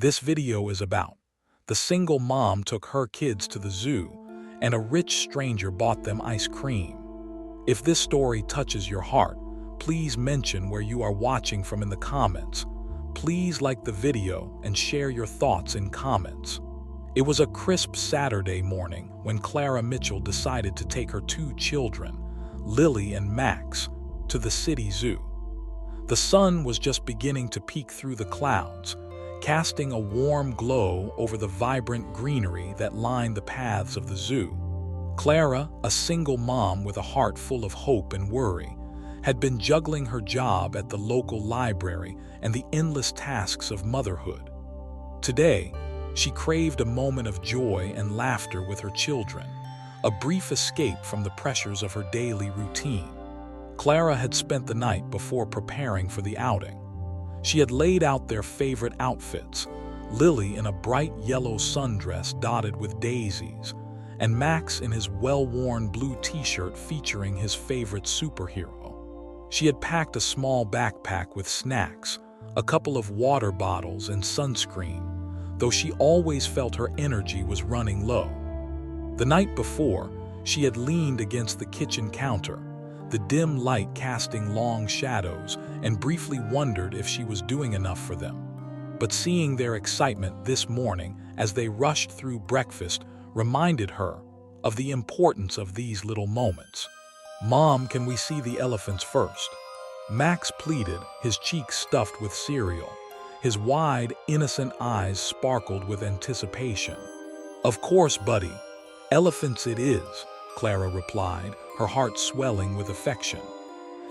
this video is about. The single mom took her kids to the zoo, and a rich stranger bought them ice cream. If this story touches your heart, please mention where you are watching from in the comments. Please like the video and share your thoughts in comments. It was a crisp Saturday morning when Clara Mitchell decided to take her two children, Lily and Max, to the city zoo. The sun was just beginning to peek through the clouds, casting a warm glow over the vibrant greenery that lined the paths of the zoo. Clara, a single mom with a heart full of hope and worry, had been juggling her job at the local library and the endless tasks of motherhood. Today, she craved a moment of joy and laughter with her children, a brief escape from the pressures of her daily routine. Clara had spent the night before preparing for the outing. She had laid out their favorite outfits, Lily in a bright yellow sundress dotted with daisies, and Max in his well-worn blue t-shirt featuring his favorite superhero. She had packed a small backpack with snacks, a couple of water bottles and sunscreen, though she always felt her energy was running low. The night before, she had leaned against the kitchen counter, the dim light casting long shadows, and briefly wondered if she was doing enough for them. But seeing their excitement this morning as they rushed through breakfast reminded her of the importance of these little moments. "Mom, can we see the elephants first?" Max pleaded, his cheeks stuffed with cereal. His wide, innocent eyes sparkled with anticipation. "Of course, buddy. Elephants it is," Clara replied, her heart swelling with affection.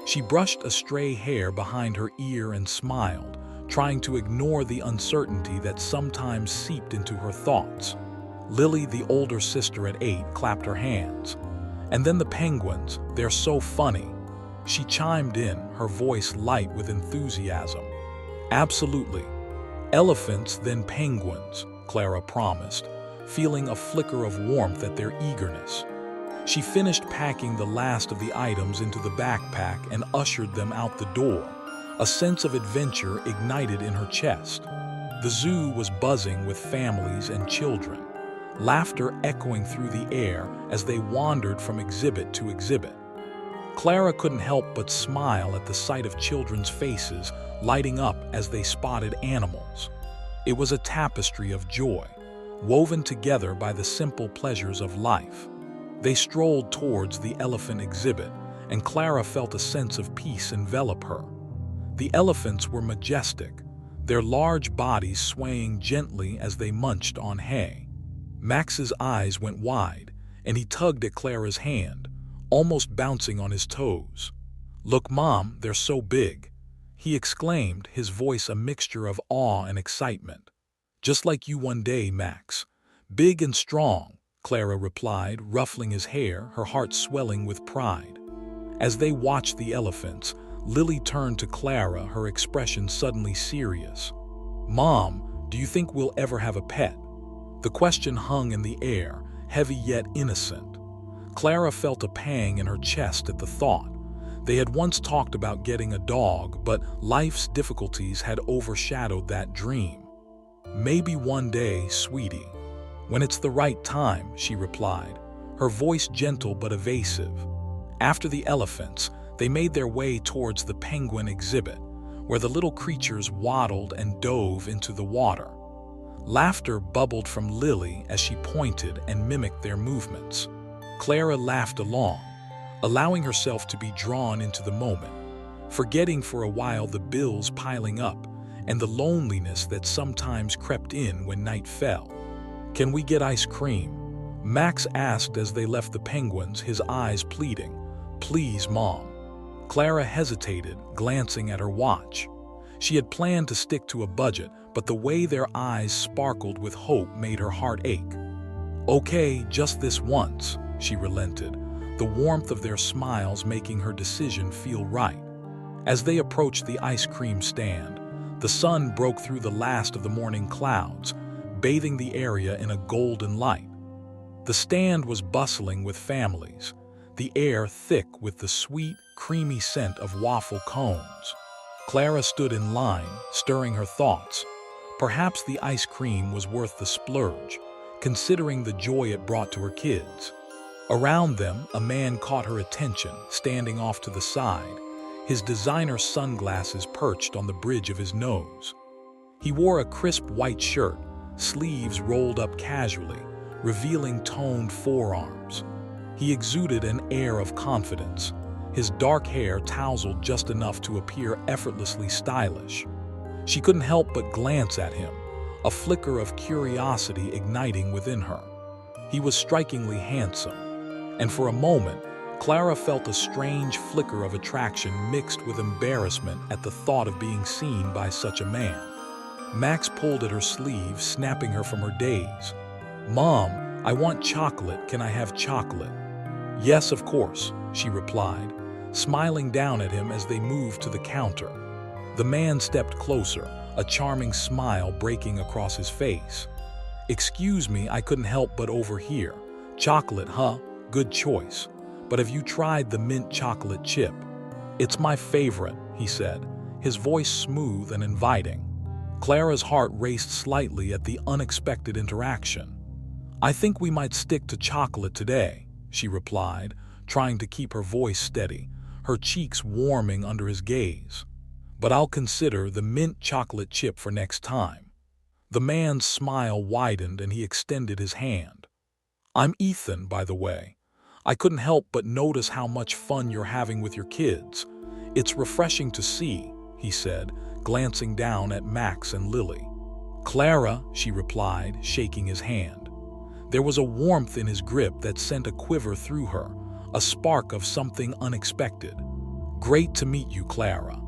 She brushed a stray hair behind her ear and smiled, trying to ignore the uncertainty that sometimes seeped into her thoughts. Lily, the older sister at 8, clapped her hands. "And then the penguins, they're so funny," she chimed in, her voice light with enthusiasm. "Absolutely. Elephants, then penguins," Clara promised, feeling a flicker of warmth at their eagerness. She finished packing the last of the items into the backpack and ushered them out the door, a sense of adventure ignited in her chest. The zoo was buzzing with families and children, laughter echoing through the air as they wandered from exhibit to exhibit. Clara couldn't help but smile at the sight of children's faces lighting up as they spotted animals. It was a tapestry of joy, woven together by the simple pleasures of life. They strolled towards the elephant exhibit, and Clara felt a sense of peace envelop her. The elephants were majestic, their large bodies swaying gently as they munched on hay. Max's eyes went wide, and he tugged at Clara's hand, almost bouncing on his toes. "Look, Mom, they're so big," he exclaimed, his voice a mixture of awe and excitement. "Just like you one day, Max. Big and strong," Clara replied, ruffling his hair, her heart swelling with pride. As they watched the elephants, Lily turned to Clara, her expression suddenly serious. "Mom, do you think we'll ever have a pet?" The question hung in the air, heavy yet innocent. Clara felt a pang in her chest at the thought. They had once talked about getting a dog, but life's difficulties had overshadowed that dream. "Maybe one day, sweetie. When it's the right time," she replied, her voice gentle but evasive. After the elephants, they made their way towards the penguin exhibit, where the little creatures waddled and dove into the water. Laughter bubbled from Lily as she pointed and mimicked their movements. Clara laughed along, allowing herself to be drawn into the moment, forgetting for a while the bills piling up and the loneliness that sometimes crept in when night fell. "Can we get ice cream?" Max asked as they left the penguins, his eyes pleading. "Please, Mom." Clara hesitated, glancing at her watch. She had planned to stick to a budget, but the way their eyes sparkled with hope made her heart ache. "Okay, just this once," she relented, the warmth of their smiles making her decision feel right. As they approached the ice cream stand, the sun broke through the last of the morning clouds, bathing the area in a golden light. The stand was bustling with families, the air thick with the sweet, creamy scent of waffle cones. Clara stood in line, stirring her thoughts. Perhaps the ice cream was worth the splurge, considering the joy it brought to her kids. Around them, a man caught her attention, standing off to the side, his designer sunglasses perched on the bridge of his nose. He wore a crisp white shirt, sleeves rolled up casually, revealing toned forearms. He exuded an air of confidence, his dark hair tousled just enough to appear effortlessly stylish. She couldn't help but glance at him, a flicker of curiosity igniting within her. He was strikingly handsome, and for a moment, Clara felt a strange flicker of attraction mixed with embarrassment at the thought of being seen by such a man. Max pulled at her sleeve, snapping her from her daze. "Mom, I want chocolate. Can I have chocolate?" "Yes, of course," she replied, smiling down at him as they moved to the counter. The man stepped closer, a charming smile breaking across his face. "Excuse me, I couldn't help but overhear. Chocolate, huh? Good choice. But have you tried the mint chocolate chip?" "It's my favorite," he said, his voice smooth and inviting. Clara's heart raced slightly at the unexpected interaction. "I think we might stick to chocolate today," she replied, trying to keep her voice steady, her cheeks warming under his gaze. "But I'll consider the mint chocolate chip for next time." The man's smile widened and he extended his hand. "I'm Ethan, by the way. I couldn't help but notice how much fun you're having with your kids. It's refreshing to see," he said, glancing down at Max and Lily. "Clara," she replied, shaking his hand. There was a warmth in his grip that sent a quiver through her, a spark of something unexpected. "Great to meet you, Clara.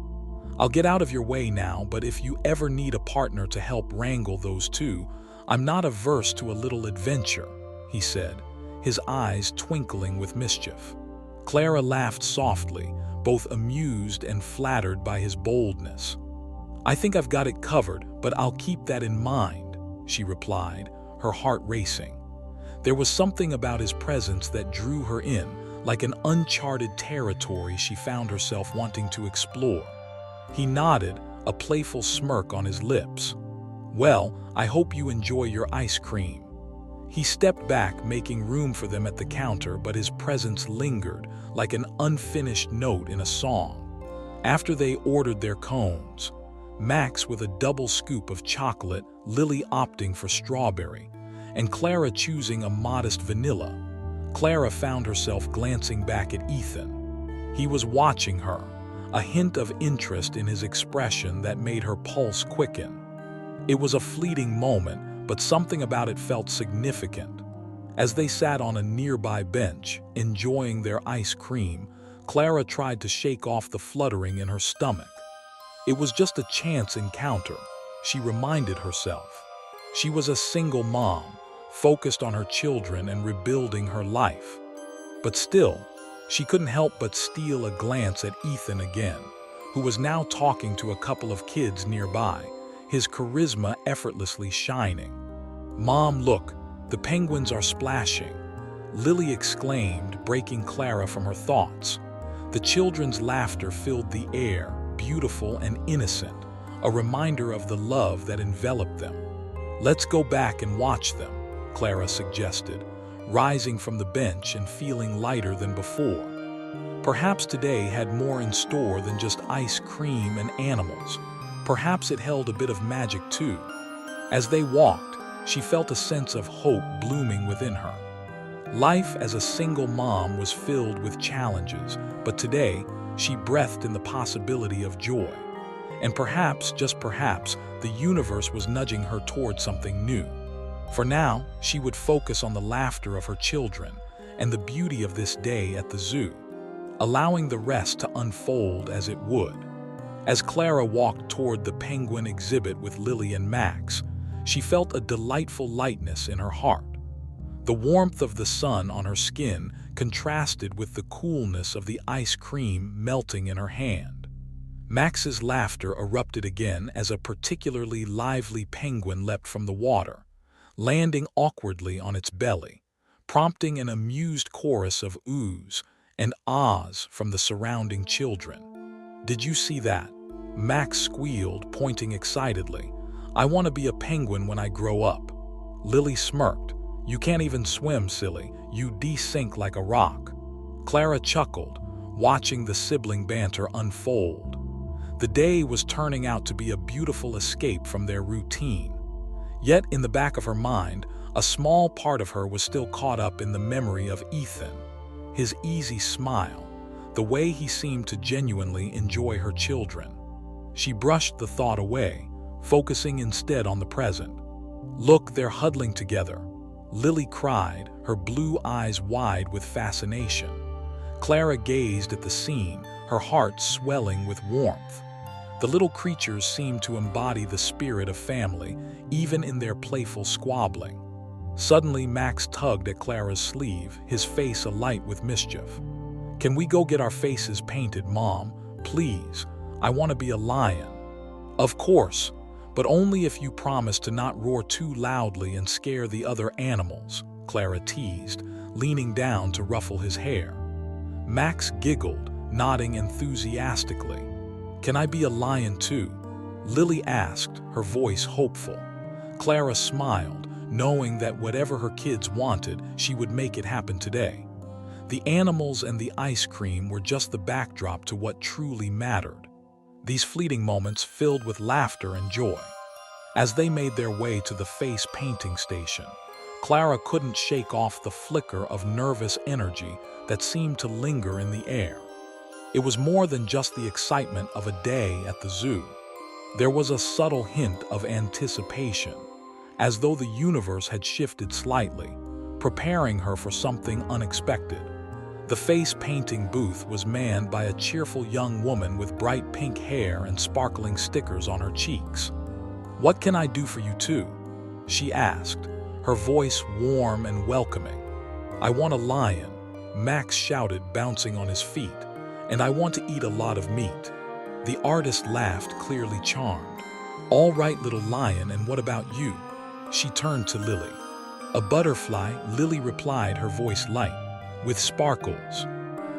I'll get out of your way now, but if you ever need a partner to help wrangle those two, I'm not averse to a little adventure," he said, his eyes twinkling with mischief. Clara laughed softly, both amused and flattered by his boldness. "I think I've got it covered, but I'll keep that in mind," she replied, her heart racing. There was something about his presence that drew her in, like an uncharted territory she found herself wanting to explore. He nodded, a playful smirk on his lips. "Well, I hope you enjoy your ice cream." He stepped back, making room for them at the counter, but his presence lingered, like an unfinished note in a song. After they ordered their cones, Max with a double scoop of chocolate, Lily opting for strawberry, and Clara choosing a modest vanilla, Clara found herself glancing back at Ethan. He was watching her, a hint of interest in his expression that made her pulse quicken. It was a fleeting moment, but something about it felt significant. As they sat on a nearby bench, enjoying their ice cream, Clara tried to shake off the fluttering in her stomach. It was just a chance encounter, she reminded herself. She was a single mom, focused on her children and rebuilding her life. But still, she couldn't help but steal a glance at Ethan again, who was now talking to a couple of kids nearby, his charisma effortlessly shining. "Mom, look, the penguins are splashing," Lily exclaimed, breaking Clara from her thoughts. The children's laughter filled the air, beautiful and innocent, a reminder of the love that enveloped them. "Let's go back and watch them," Clara suggested, rising from the bench and feeling lighter than before. Perhaps today had more in store than just ice cream and animals. Perhaps it held a bit of magic too. As they walked, she felt a sense of hope blooming within her. Life as a single mom was filled with challenges, but today she breathed in the possibility of joy. And perhaps, just perhaps, the universe was nudging her toward something new. For now, she would focus on the laughter of her children and the beauty of this day at the zoo, allowing the rest to unfold as it would. As Clara walked toward the penguin exhibit with Lily and Max, she felt a delightful lightness in her heart. The warmth of the sun on her skin contrasted with the coolness of the ice cream melting in her hand. Max's laughter erupted again as a particularly lively penguin leapt from the water, landing awkwardly on its belly, prompting an amused chorus of oohs and ahs from the surrounding children. "Did you see that?" Max squealed, pointing excitedly, I want to be a penguin when I grow up. Lily smirked. You can't even swim, silly. You desink like a rock. Clara chuckled, watching the sibling banter unfold. The day was turning out to be a beautiful escape from their routine. Yet in the back of her mind, a small part of her was still caught up in the memory of Ethan. His easy smile, the way he seemed to genuinely enjoy her children. She brushed the thought away, focusing instead on the present. Look, they're huddling together. Lily cried, her blue eyes wide with fascination. Clara gazed at the scene, her heart swelling with warmth. The little creatures seemed to embody the spirit of family, even in their playful squabbling. Suddenly, Max tugged at Clara's sleeve, his face alight with mischief. Can we go get our faces painted, Mom? Please. I want to be a lion. Of course, but only if you promise to not roar too loudly and scare the other animals, Clara teased, leaning down to ruffle his hair. Max giggled, nodding enthusiastically. Can I be a lion too? Lily asked, her voice hopeful. Clara smiled, knowing that whatever her kids wanted, she would make it happen today. The animals and the ice cream were just the backdrop to what truly mattered. These fleeting moments filled with laughter and joy. As they made their way to the face painting station, Clara couldn't shake off the flicker of nervous energy that seemed to linger in the air. It was more than just the excitement of a day at the zoo. There was a subtle hint of anticipation, as though the universe had shifted slightly, preparing her for something unexpected. The face painting booth was manned by a cheerful young woman with bright pink hair and sparkling stickers on her cheeks. What can I do for you too? She asked, her voice warm and welcoming. I want a lion, Max shouted, bouncing on his feet, and I want to eat a lot of meat. The artist laughed, clearly charmed. All right, little lion, and what about you? She turned to Lily. A butterfly, Lily replied, her voice light, with sparkles.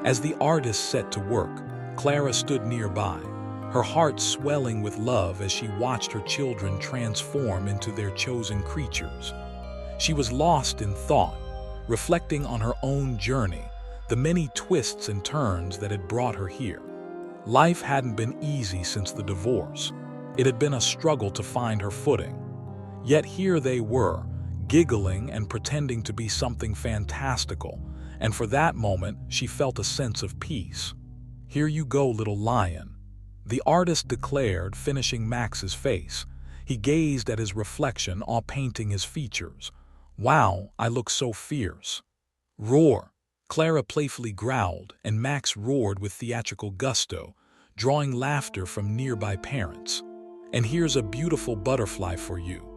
As the artist set to work, Clara stood nearby, her heart swelling with love as she watched her children transform into their chosen creatures. She was lost in thought, reflecting on her own journey, the many twists and turns that had brought her here. Life hadn't been easy since the divorce. It had been a struggle to find her footing. Yet here they were, giggling and pretending to be something fantastical, and for that moment she felt a sense of peace. Here you go, little lion, the artist declared, finishing Max's face. He gazed at his reflection, all painting his features. Wow, I look so fierce. Roar, Clara playfully growled, and Max roared with theatrical gusto, drawing laughter from nearby parents. And here's a beautiful butterfly for you.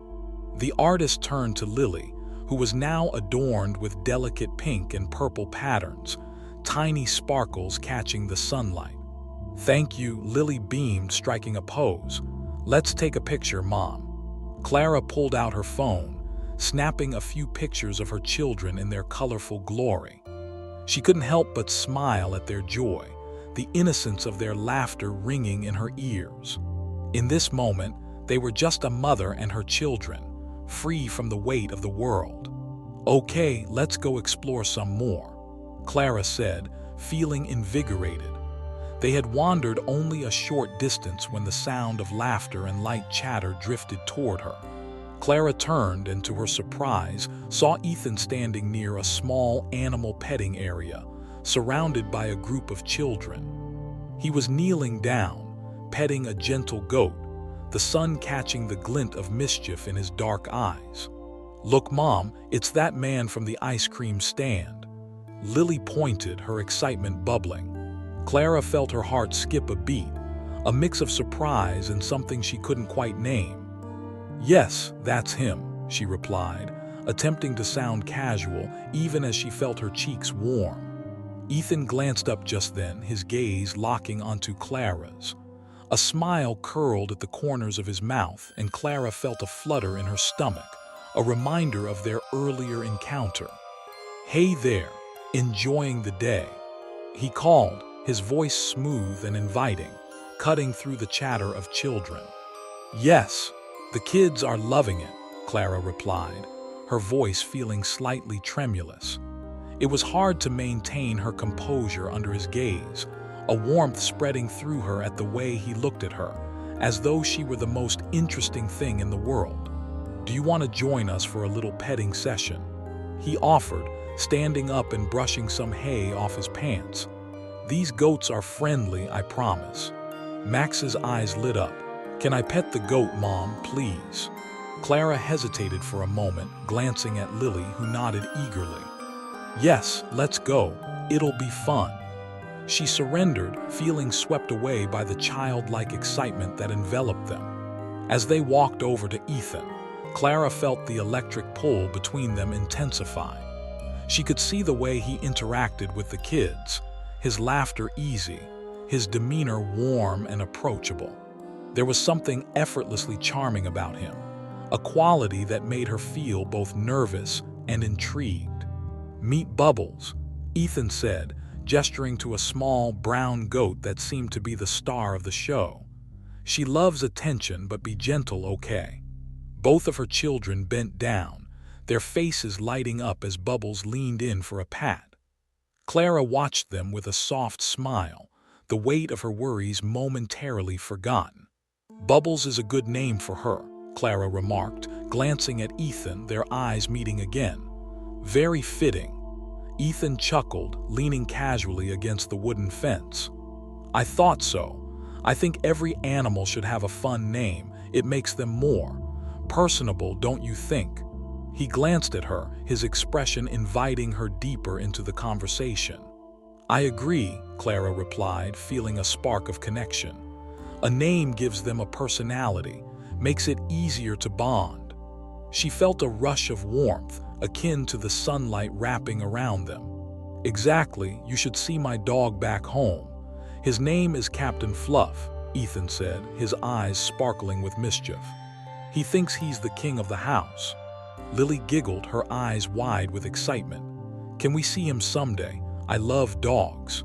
The artist turned to Lily, who was now adorned with delicate pink and purple patterns, tiny sparkles catching the sunlight. Thank you, Lily beamed, striking a pose. Let's take a picture, Mom. Clara pulled out her phone, snapping a few pictures of her children in their colorful glory. She couldn't help but smile at their joy, the innocence of their laughter ringing in her ears. In this moment, they were just a mother and her children, free from the weight of the world. Okay, let's go explore some more, Clara said, feeling invigorated. They had wandered only a short distance when the sound of laughter and light chatter drifted toward her. Clara turned and, to her surprise, saw Ethan standing near a small animal petting area, surrounded by a group of children. He was kneeling down, petting a gentle goat, the sun catching the glint of mischief in his dark eyes. Look, Mom, it's that man from the ice cream stand. Lily pointed, her excitement bubbling. Clara felt her heart skip a beat, a mix of surprise and something she couldn't quite name. Yes, that's him, she replied, attempting to sound casual even as she felt her cheeks warm. Ethan glanced up just then, his gaze locking onto Clara's. A smile curled at the corners of his mouth, and Clara felt a flutter in her stomach, a reminder of their earlier encounter. Hey there, enjoying the day? He called, his voice smooth and inviting, cutting through the chatter of children. Yes, The kids are loving it, Clara replied, her voice feeling slightly tremulous. It was hard to maintain her composure under his gaze, a warmth spreading through her at the way he looked at her, as though she were the most interesting thing in the world. "Do you want to join us for a little petting session?" he offered, standing up and brushing some hay off his pants. "These goats are friendly, I promise." Max's eyes lit up. "Can I pet the goat, Mom, please?" Clara hesitated for a moment, glancing at Lily, who nodded eagerly. "Yes, let's go. It'll be fun." She surrendered, feeling swept away by the childlike excitement that enveloped them. As they walked over to Ethan, Clara felt the electric pull between them intensify. She could see the way he interacted with the kids, his laughter easy, his demeanor warm and approachable. There was something effortlessly charming about him, a quality that made her feel both nervous and intrigued. "Meet Bubbles," Ethan said, gesturing to a small brown goat that seemed to be the star of the show. "She loves attention, but be gentle, okay?" Both of her children bent down, their faces lighting up as Bubbles leaned in for a pat. Clara watched them with a soft smile, the weight of her worries momentarily forgotten. "Bubbles is a good name for her," Clara remarked, glancing at Ethan, their eyes meeting again. "Very fitting." Ethan chuckled, leaning casually against the wooden fence. "I thought so. I think every animal should have a fun name. It makes them more personable, don't you think?" He glanced at her, his expression inviting her deeper into the conversation. "I agree," Clara replied, feeling a spark of connection. "A name gives them a personality, makes it easier to bond." She felt a rush of warmth, akin to the sunlight wrapping around them. "Exactly, you should see my dog back home. His name is Captain Fluff," Ethan said, his eyes sparkling with mischief. "He thinks he's the king of the house." Lily giggled, her eyes wide with excitement. "Can we see him someday? I love dogs."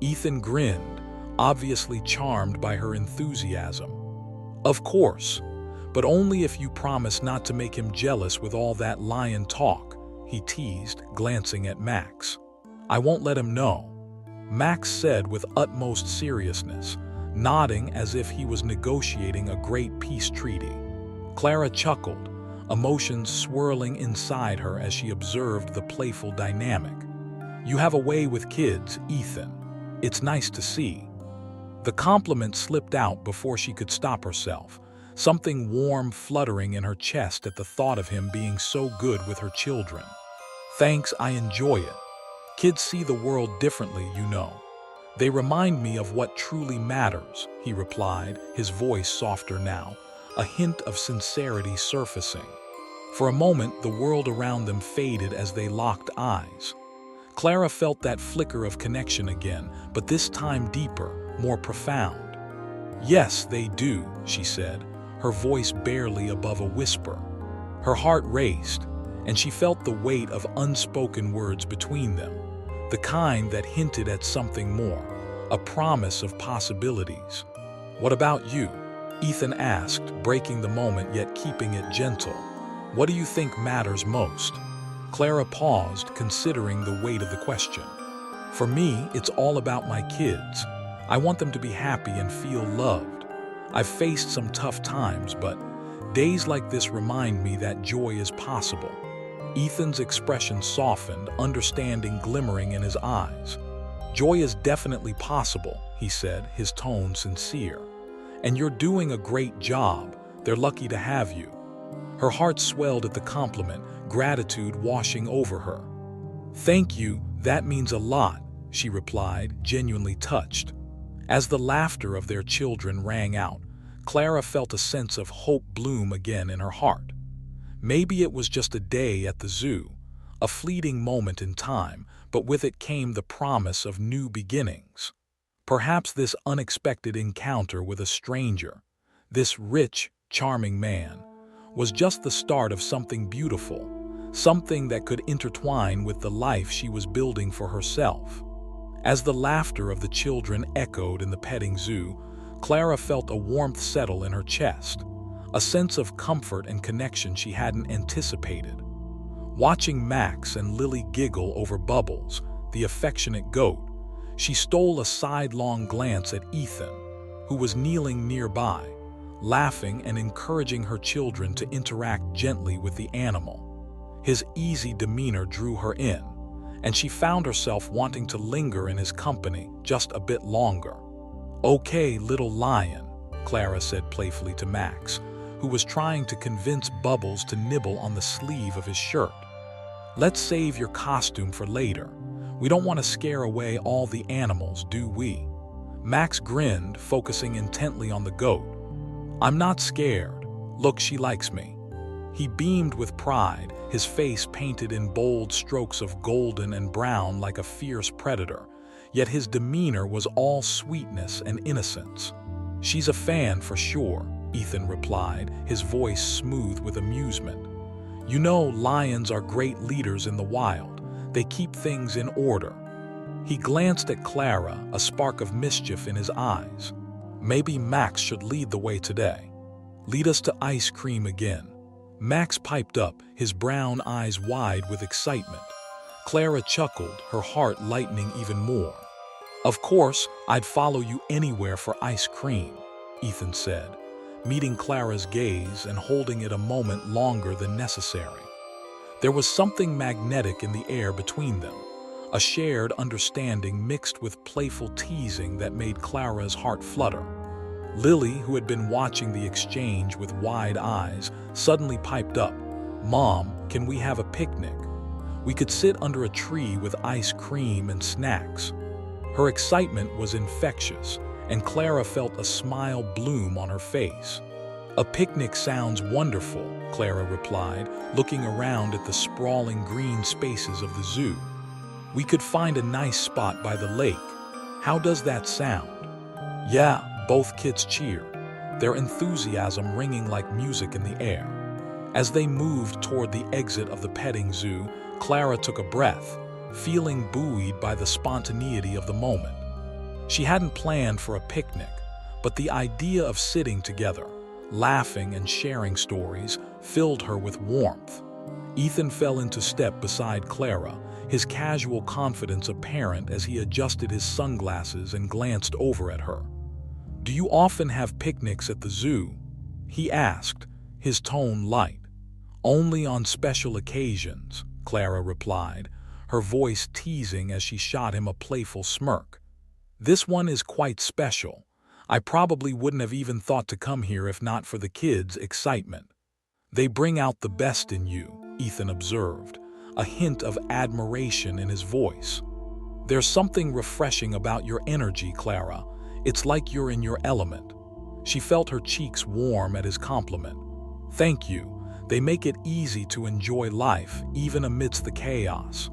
Ethan grinned, obviously charmed by her enthusiasm. "Of course, but only if you promise not to make him jealous with all that lion talk," he teased, glancing at Max. "I won't let him know," Max said with utmost seriousness, nodding as if he was negotiating a great peace treaty. Clara chuckled, emotions swirling inside her as she observed the playful dynamic. "You have a way with kids, Ethan. It's nice to see." The compliment slipped out before she could stop herself, something warm fluttering in her chest at the thought of him being so good with her children. "Thanks, I enjoy it. Kids see the world differently, you know. They remind me of what truly matters," he replied, his voice softer now, a hint of sincerity surfacing. For a moment, the world around them faded as they locked eyes. Clara felt that flicker of connection again, but this time deeper, more profound. "Yes, they do," she said, her voice barely above a whisper. Her heart raced, and she felt the weight of unspoken words between them, the kind that hinted at something more, a promise of possibilities. "What about you?" Ethan asked, breaking the moment yet keeping it gentle. "What do you think matters most?" Clara paused, considering the weight of the question. "For me, it's all about my kids. I want them to be happy and feel loved. I've faced some tough times, but days like this remind me that joy is possible." Ethan's expression softened, understanding glimmering in his eyes. "Joy is definitely possible," he said, his tone sincere. "And you're doing a great job. They're lucky to have you." Her heart swelled at the compliment, gratitude washing over her. "Thank you, that means a lot," she replied, genuinely touched. As the laughter of their children rang out, Clara felt a sense of hope bloom again in her heart. Maybe it was just a day at the zoo, a fleeting moment in time, but with it came the promise of new beginnings. Perhaps this unexpected encounter with a stranger, this rich, charming man, was just the start of something beautiful, something that could intertwine with the life she was building for herself. As the laughter of the children echoed in the petting zoo, Clara felt a warmth settle in her chest, a sense of comfort and connection she hadn't anticipated. Watching Max and Lily giggle over Bubbles, the affectionate goat, she stole a sidelong glance at Ethan, who was kneeling nearby, laughing and encouraging her children to interact gently with the animal. His easy demeanor drew her in, and she found herself wanting to linger in his company just a bit longer. "Okay, little lion," Clara said playfully to Max, who was trying to convince Bubbles to nibble on the sleeve of his shirt. "Let's save your costume for later. We don't want to scare away all the animals, do we?" Max grinned, focusing intently on the goat. "I'm not scared. Look, she likes me." He beamed with pride, his face painted in bold strokes of golden and brown like a fierce predator, yet his demeanor was all sweetness and innocence. "She's a fan for sure," Ethan replied, his voice smooth with amusement. "You know, lions are great leaders in the wild. They keep things in order." He glanced at Clara, a spark of mischief in his eyes. "Maybe Max should lead the way today. Lead us to ice cream again." Max piped up, his brown eyes wide with excitement. Clara chuckled, her heart lightening even more. "Of course, I'd follow you anywhere for ice cream," Ethan said, meeting Clara's gaze and holding it a moment longer than necessary. There was something magnetic in the air between them, a shared understanding mixed with playful teasing that made Clara's heart flutter. Lily, who had been watching the exchange with wide eyes, suddenly piped up, "Mom, can we have a picnic? We could sit under a tree with ice cream and snacks." Her excitement was infectious, and Clara felt a smile bloom on her face. "A picnic sounds wonderful," Clara replied, looking around at the sprawling green spaces of the zoo. "We could find a nice spot by the lake. How does that sound?" "Yeah," both kids cheered, their enthusiasm ringing like music in the air. As they moved toward the exit of the petting zoo, Clara took a breath, feeling buoyed by the spontaneity of the moment. She hadn't planned for a picnic, but the idea of sitting together, laughing and sharing stories, filled her with warmth. Ethan fell into step beside Clara, his casual confidence apparent as he adjusted his sunglasses and glanced over at her. "Do you often have picnics at the zoo?" he asked, his tone light. "Only on special occasions," Clara replied, her voice teasing as she shot him a playful smirk. "This one is quite special. I probably wouldn't have even thought to come here if not for the kids' excitement." "They bring out the best in you," Ethan observed, a hint of admiration in his voice. "There's something refreshing about your energy, Clara. It's like you're in your element." She felt her cheeks warm at his compliment. "Thank you. They make it easy to enjoy life, even amidst the chaos."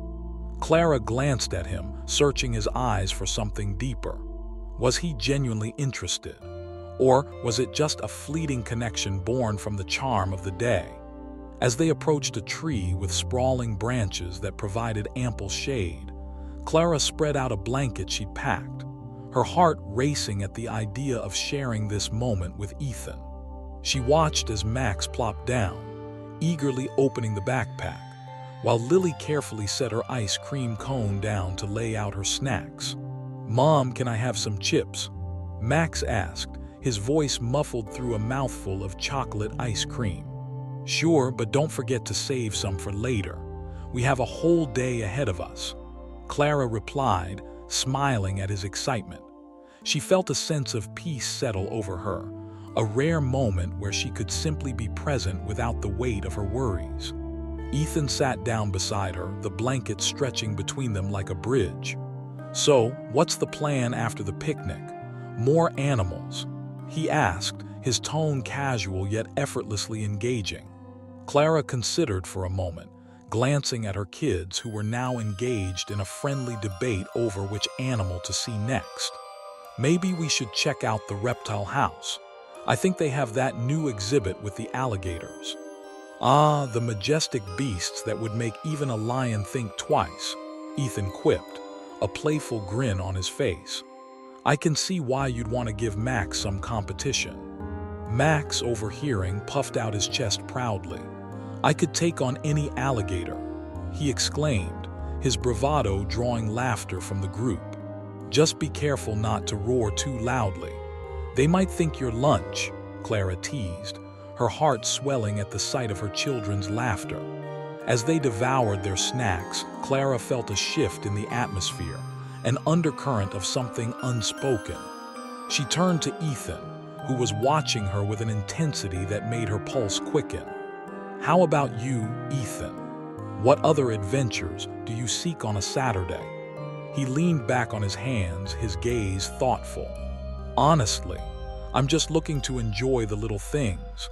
Clara glanced at him, searching his eyes for something deeper. Was he genuinely interested? Or was it just a fleeting connection born from the charm of the day? As they approached a tree with sprawling branches that provided ample shade, Clara spread out a blanket she'd packed, her heart racing at the idea of sharing this moment with Ethan. She watched as Max plopped down, eagerly opening the backpack, while Lily carefully set her ice cream cone down to lay out her snacks. "Mom, can I have some chips?" Max asked, his voice muffled through a mouthful of chocolate ice cream. "Sure, but don't forget to save some for later. We have a whole day ahead of us," Clara replied, smiling at his excitement. She felt a sense of peace settle over her, a rare moment where she could simply be present without the weight of her worries. Ethan sat down beside her, the blanket stretching between them like a bridge. "So, what's the plan after the picnic? More animals?" he asked, his tone casual yet effortlessly engaging. Clara considered for a moment, glancing at her kids who were now engaged in a friendly debate over which animal to see next. "Maybe we should check out the reptile house. I think they have that new exhibit with the alligators." "Ah, the majestic beasts that would make even a lion think twice," Ethan quipped, a playful grin on his face. "I can see why you'd want to give Max some competition." Max, overhearing, puffed out his chest proudly. "I could take on any alligator," he exclaimed, his bravado drawing laughter from the group. "Just be careful not to roar too loudly. They might think you're lunch," Clara teased, her heart swelling at the sight of her children's laughter. As they devoured their snacks, Clara felt a shift in the atmosphere, an undercurrent of something unspoken. She turned to Ethan, who was watching her with an intensity that made her pulse quicken. "How about you, Ethan? What other adventures do you seek on a Saturday?" He leaned back on his hands, his gaze thoughtful. "Honestly, I'm just looking to enjoy the little things.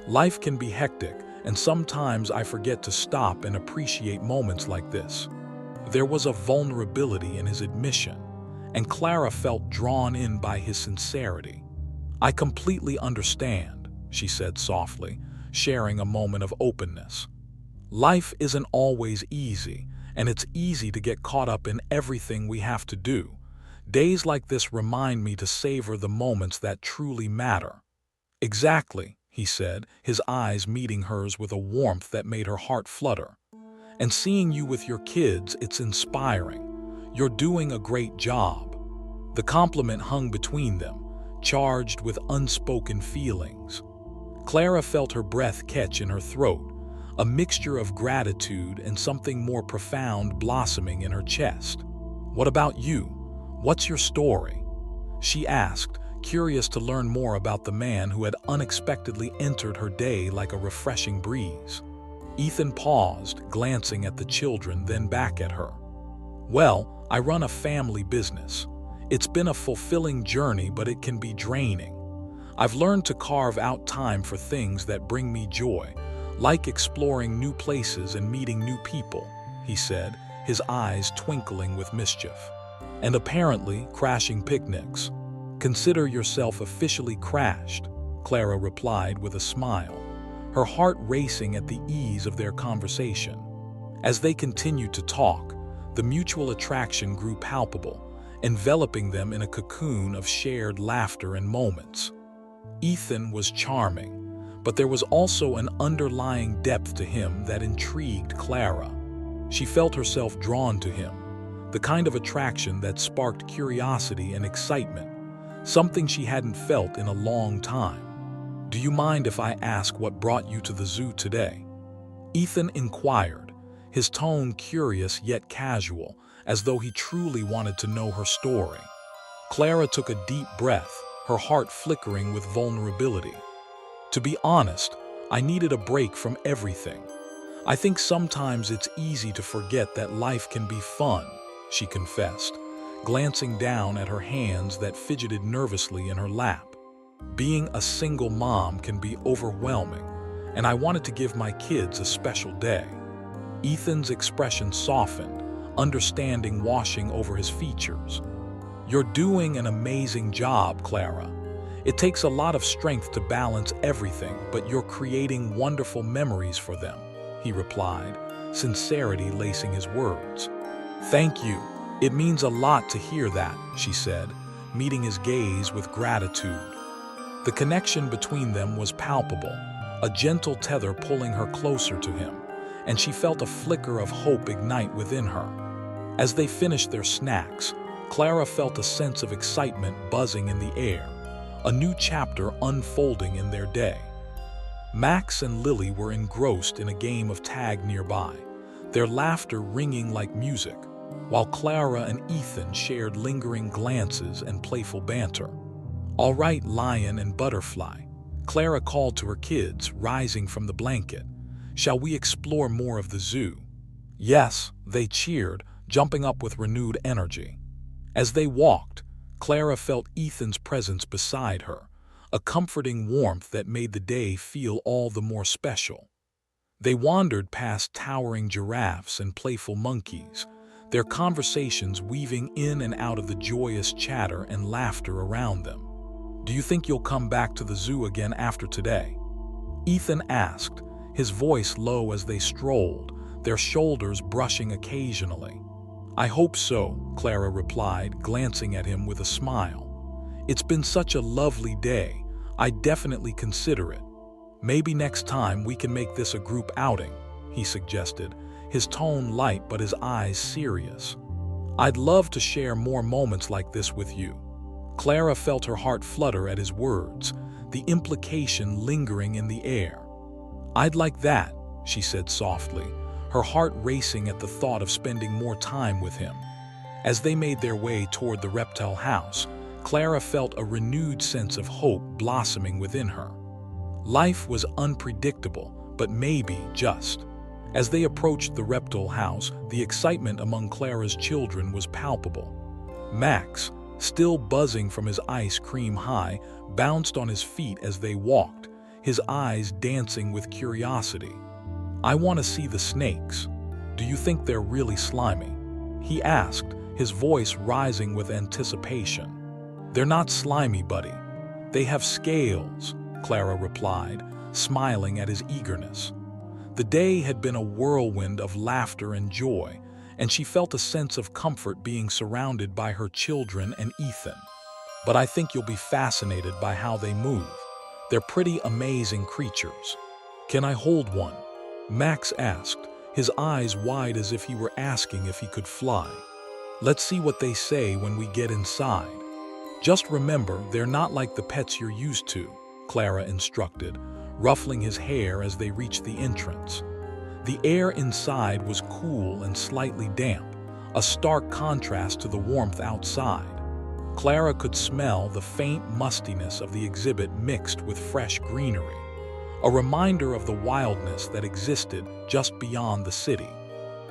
Life can be hectic, and sometimes I forget to stop and appreciate moments like this." There was a vulnerability in his admission, and Clara felt drawn in by his sincerity. "I completely understand," she said softly, sharing a moment of openness. "Life isn't always easy, and it's easy to get caught up in everything we have to do. Days like this remind me to savor the moments that truly matter." "Exactly," he said, his eyes meeting hers with a warmth that made her heart flutter. "And seeing you with your kids, it's inspiring. You're doing a great job." The compliment hung between them, charged with unspoken feelings. Clara felt her breath catch in her throat, a mixture of gratitude and something more profound blossoming in her chest. "What about you? What's your story?" she asked, curious to learn more about the man who had unexpectedly entered her day like a refreshing breeze. Ethan paused, glancing at the children, then back at her. "Well, I run a family business. It's been a fulfilling journey, but it can be draining. I've learned to carve out time for things that bring me joy, like exploring new places and meeting new people," he said, his eyes twinkling with mischief. "And apparently crashing picnics." "Consider yourself officially crashed," Clara replied with a smile, her heart racing at the ease of their conversation. As they continued to talk, the mutual attraction grew palpable, enveloping them in a cocoon of shared laughter and moments. Ethan was charming, but there was also an underlying depth to him that intrigued Clara. She felt herself drawn to him, the kind of attraction that sparked curiosity and excitement, something she hadn't felt in a long time. "Do you mind if I ask what brought you to the zoo today?" Ethan inquired, his tone curious yet casual, as though he truly wanted to know her story. Clara took a deep breath, her heart flickering with vulnerability. "To be honest, I needed a break from everything. I think sometimes it's easy to forget that life can be fun," she confessed, glancing down at her hands that fidgeted nervously in her lap. "Being a single mom can be overwhelming, and I wanted to give my kids a special day." Ethan's expression softened, understanding washing over his features. "You're doing an amazing job, Clara. It takes a lot of strength to balance everything, but you're creating wonderful memories for them," he replied, sincerity lacing his words. "Thank you. It means a lot to hear that," she said, meeting his gaze with gratitude. The connection between them was palpable, a gentle tether pulling her closer to him, and she felt a flicker of hope ignite within her. As they finished their snacks, Clara felt a sense of excitement buzzing in the air, a new chapter unfolding in their day. Max and Lily were engrossed in a game of tag nearby, their laughter ringing like music, while Clara and Ethan shared lingering glances and playful banter. "All right, Lion and Butterfly," Clara called to her kids, rising from the blanket. "Shall we explore more of the zoo?" "Yes," they cheered, jumping up with renewed energy. As they walked, Clara felt Ethan's presence beside her, a comforting warmth that made the day feel all the more special. They wandered past towering giraffes and playful monkeys, their conversations weaving in and out of the joyous chatter and laughter around them. "Do you think you'll come back to the zoo again after today?" Ethan asked, his voice low as they strolled, their shoulders brushing occasionally. "I hope so," Clara replied, glancing at him with a smile. "It's been such a lovely day. I'd definitely consider it. Maybe next time we can make this a group outing, he suggested, his tone light but his eyes serious. I'd love to share more moments like this with you. Clara felt her heart flutter at his words, the implication lingering in the air. I'd like that, she said softly, her heart racing at the thought of spending more time with him. As they made their way toward the reptile house, Clara felt a renewed sense of hope blossoming within her. Life was unpredictable, but maybe just. As they approached the reptile house, the excitement among Clara's children was palpable. Max, still buzzing from his ice cream high, bounced on his feet as they walked, his eyes dancing with curiosity. I want to see the snakes. Do you think they're really slimy? He asked, his voice rising with anticipation. They're not slimy, buddy. They have scales, Clara replied, smiling at his eagerness. The day had been a whirlwind of laughter and joy, and she felt a sense of comfort being surrounded by her children and Ethan. But I think you'll be fascinated by how they move. They're pretty amazing creatures. Can I hold one? Max asked, his eyes wide as if he were asking if he could fly. Let's see what they say when we get inside. Just remember, they're not like the pets you're used to, Clara instructed, ruffling his hair as they reached the entrance. The air inside was cool and slightly damp, a stark contrast to the warmth outside. Clara could smell the faint mustiness of the exhibit mixed with fresh greenery, a reminder of the wildness that existed just beyond the city.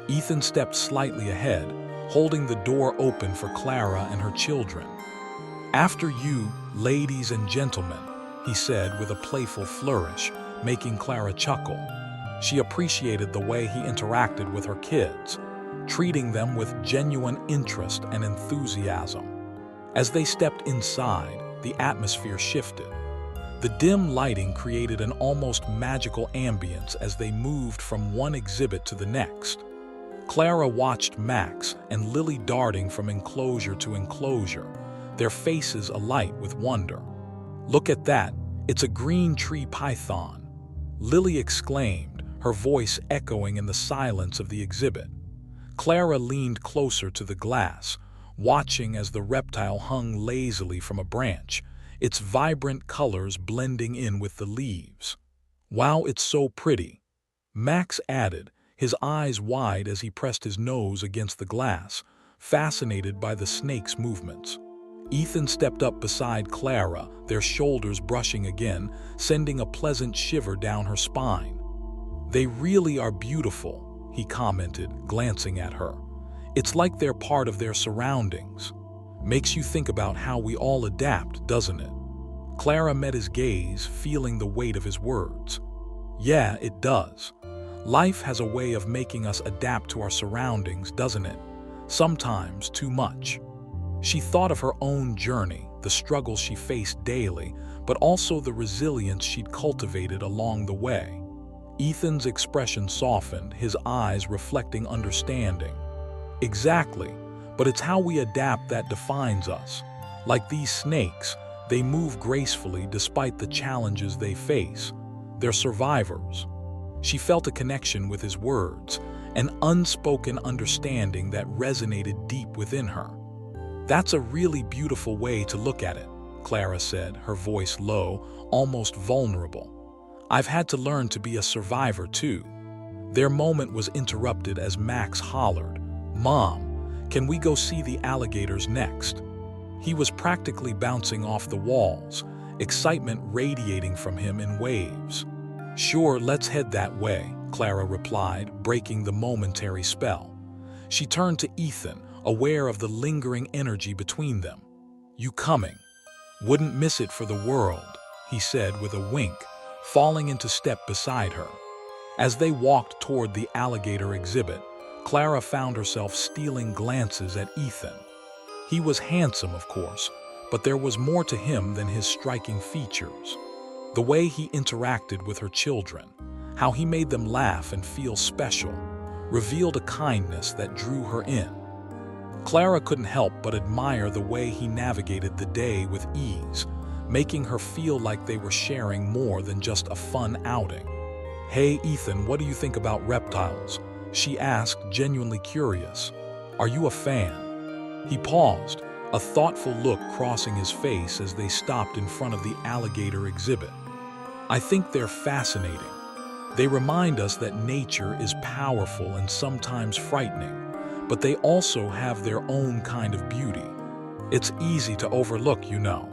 Ethan stepped slightly ahead, holding the door open for Clara and her children. After you, ladies and gentlemen, he said with a playful flourish, making Clara chuckle. She appreciated the way he interacted with her kids, treating them with genuine interest and enthusiasm. As they stepped inside, the atmosphere shifted. The dim lighting created an almost magical ambience as they moved from one exhibit to the next. Clara watched Max and Lily darting from enclosure to enclosure, their faces alight with wonder. Look at that, it's a green tree python, Lily exclaimed, her voice echoing in the silence of the exhibit. Clara leaned closer to the glass, watching as the reptile hung lazily from a branch, its vibrant colors blending in with the leaves. Wow, it's so pretty, Max added, his eyes wide as he pressed his nose against the glass, fascinated by the snake's movements. Ethan stepped up beside Clara, their shoulders brushing again, sending a pleasant shiver down her spine. They really are beautiful, he commented, glancing at her. It's like they're part of their surroundings. Makes you think about how we all adapt, doesn't it? Clara met his gaze, feeling the weight of his words. Yeah, it does. Life has a way of making us adapt to our surroundings, doesn't it? Sometimes too much. She thought of her own journey, the struggles she faced daily, but also the resilience she'd cultivated along the way. Ethan's expression softened, his eyes reflecting understanding. Exactly, but it's how we adapt that defines us. Like these snakes, they move gracefully despite the challenges they face. They're survivors. She felt a connection with his words, an unspoken understanding that resonated deep within her. That's a really beautiful way to look at it, Clara said, her voice low, almost vulnerable. I've had to learn to be a survivor too. Their moment was interrupted as Max hollered, "Mom, can we go see the alligators next?" He was practically bouncing off the walls, excitement radiating from him in waves. Sure, let's head that way, Clara replied, breaking the momentary spell. She turned to Ethan, aware of the lingering energy between them. You coming? Wouldn't miss it for the world, he said with a wink, falling into step beside her. As they walked toward the alligator exhibit, Clara found herself stealing glances at Ethan. He was handsome, of course, but there was more to him than his striking features. The way he interacted with her children, how he made them laugh and feel special, revealed a kindness that drew her in. Clara couldn't help but admire the way he navigated the day with ease, making her feel like they were sharing more than just a fun outing. "Hey, Ethan, what do you think about reptiles?" she asked, genuinely curious. "Are you a fan?" He paused, a thoughtful look crossing his face as they stopped in front of the alligator exhibit. "I think they're fascinating. They remind us that nature is powerful and sometimes frightening, but they also have their own kind of beauty. It's easy to overlook, you know."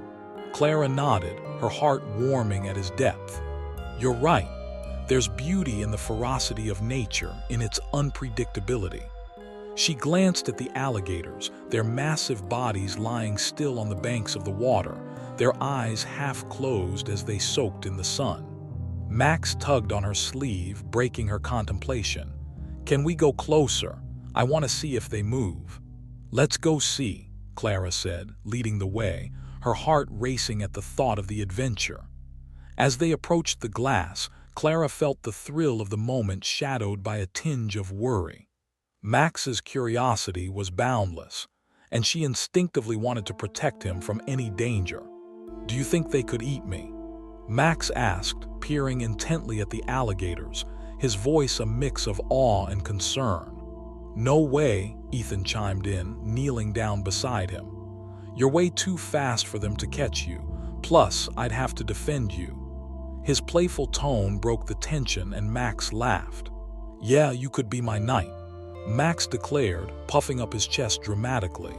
Clara nodded, her heart warming at his depth. "You're right. There's beauty in the ferocity of nature, in its unpredictability." She glanced at the alligators, their massive bodies lying still on the banks of the water, their eyes half closed as they soaked in the sun. Max tugged on her sleeve, breaking her contemplation. "Can we go closer? I want to see if they move." "Let's go see," Clara said, leading the way, her heart racing at the thought of the adventure. As they approached the glass, Clara felt the thrill of the moment shadowed by a tinge of worry. Max's curiosity was boundless, and she instinctively wanted to protect him from any danger. "Do you think they could eat me?" Max asked, peering intently at the alligators, his voice a mix of awe and concern. "No way," Ethan chimed in, kneeling down beside him. "You're way too fast for them to catch you, plus I'd have to defend you." His playful tone broke the tension and Max laughed. "Yeah, you could be my knight," Max declared, puffing up his chest dramatically.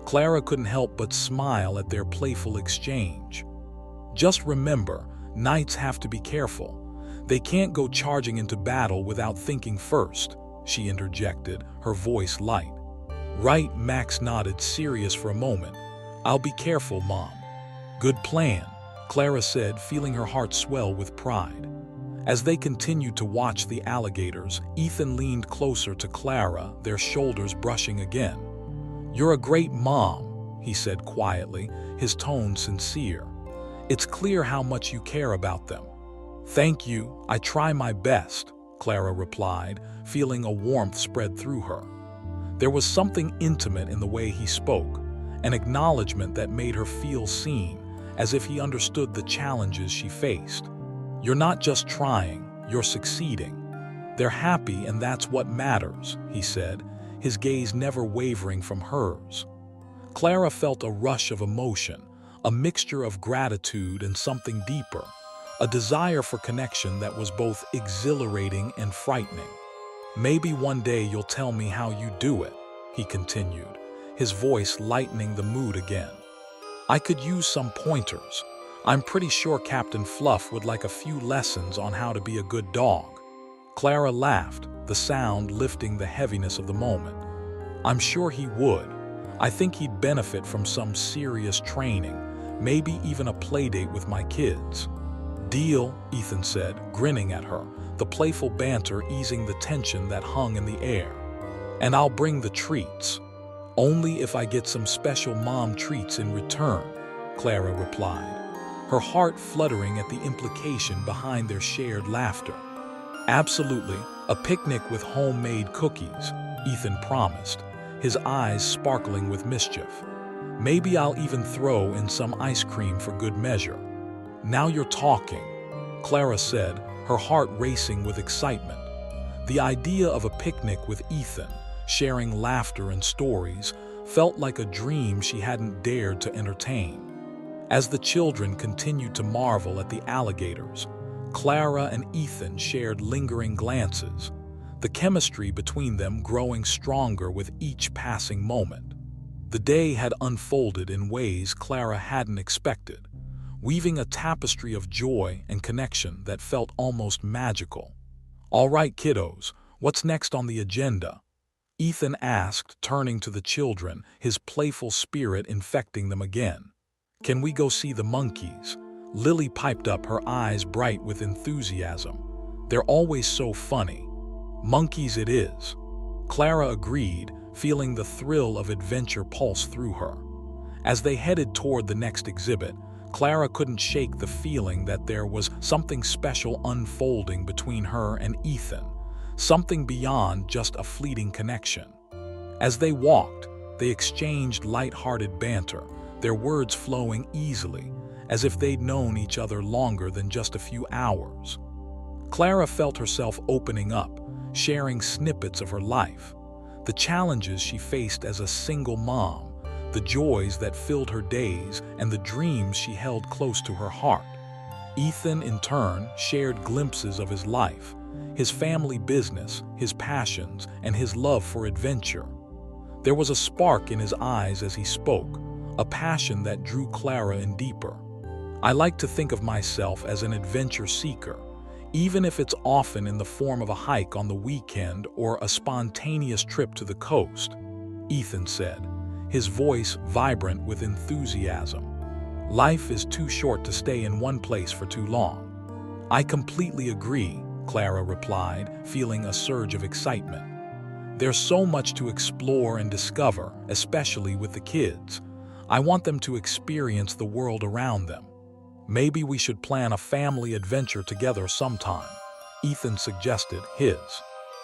Clara couldn't help but smile at their playful exchange. "Just remember, knights have to be careful. They can't go charging into battle without thinking first," she interjected, her voice light. "Right," Max nodded, serious for a moment. "I'll be careful, Mom." "Good plan," Clara said, feeling her heart swell with pride. As they continued to watch the alligators, Ethan leaned closer to Clara, their shoulders brushing again. "You're a great mom," he said quietly, his tone sincere. "It's clear how much you care about them." "Thank you, I try my best," Clara replied, feeling a warmth spread through her. There was something intimate in the way he spoke, an acknowledgement that made her feel seen, as if he understood the challenges she faced. "You're not just trying, you're succeeding. They're happy and that's what matters," he said, his gaze never wavering from hers. Clara felt a rush of emotion, a mixture of gratitude and something deeper, a desire for connection that was both exhilarating and frightening. "Maybe one day you'll tell me how you do it," he continued, his voice lightening the mood again. "I could use some pointers. I'm pretty sure Captain Fluff would like a few lessons on how to be a good dog." Clara laughed, the sound lifting the heaviness of the moment. "I'm sure he would. I think he'd benefit from some serious training, maybe even a playdate with my kids." "Deal," Ethan said, grinning at her, the playful banter easing the tension that hung in the air. "And I'll bring the treats." "Only if I get some special mom treats in return," Clara replied, her heart fluttering at the implication behind their shared laughter. "Absolutely, a picnic with homemade cookies," Ethan promised, his eyes sparkling with mischief. "Maybe I'll even throw in some ice cream for good measure." "Now you're talking," Clara said, her heart racing with excitement. The idea of a picnic with Ethan, sharing laughter and stories, felt like a dream she hadn't dared to entertain. As the children continued to marvel at the alligators, Clara and Ethan shared lingering glances, the chemistry between them growing stronger with each passing moment. The day had unfolded in ways Clara hadn't expected, weaving a tapestry of joy and connection that felt almost magical. "All right, kiddos, what's next on the agenda?" Ethan asked, turning to the children, his playful spirit infecting them again. "Can we go see the monkeys?" Lily piped up, her eyes bright with enthusiasm. "They're always so funny." "Monkeys it is," Clara agreed, feeling the thrill of adventure pulse through her. As they headed toward the next exhibit, Clara couldn't shake the feeling that there was something special unfolding between her and Ethan, something beyond just a fleeting connection. As they walked, they exchanged light-hearted banter, their words flowing easily, as if they'd known each other longer than just a few hours. Clara felt herself opening up, sharing snippets of her life, the challenges she faced as a single mom, the joys that filled her days, and the dreams she held close to her heart. Ethan, in turn, shared glimpses of his life, his family business, his passions, and his love for adventure. There was a spark in his eyes as he spoke, a passion that drew Clara in deeper. I like to think of myself as an adventure seeker, even if it's often in the form of a hike on the weekend or a spontaneous trip to the coast, Ethan said, his voice vibrant with enthusiasm. Life is too short to stay in one place for too long. I completely agree, Clara replied, feeling a surge of excitement. There's so much to explore and discover, especially with the kids. I want them to experience the world around them. Maybe we should plan a family adventure together sometime, Ethan suggested his.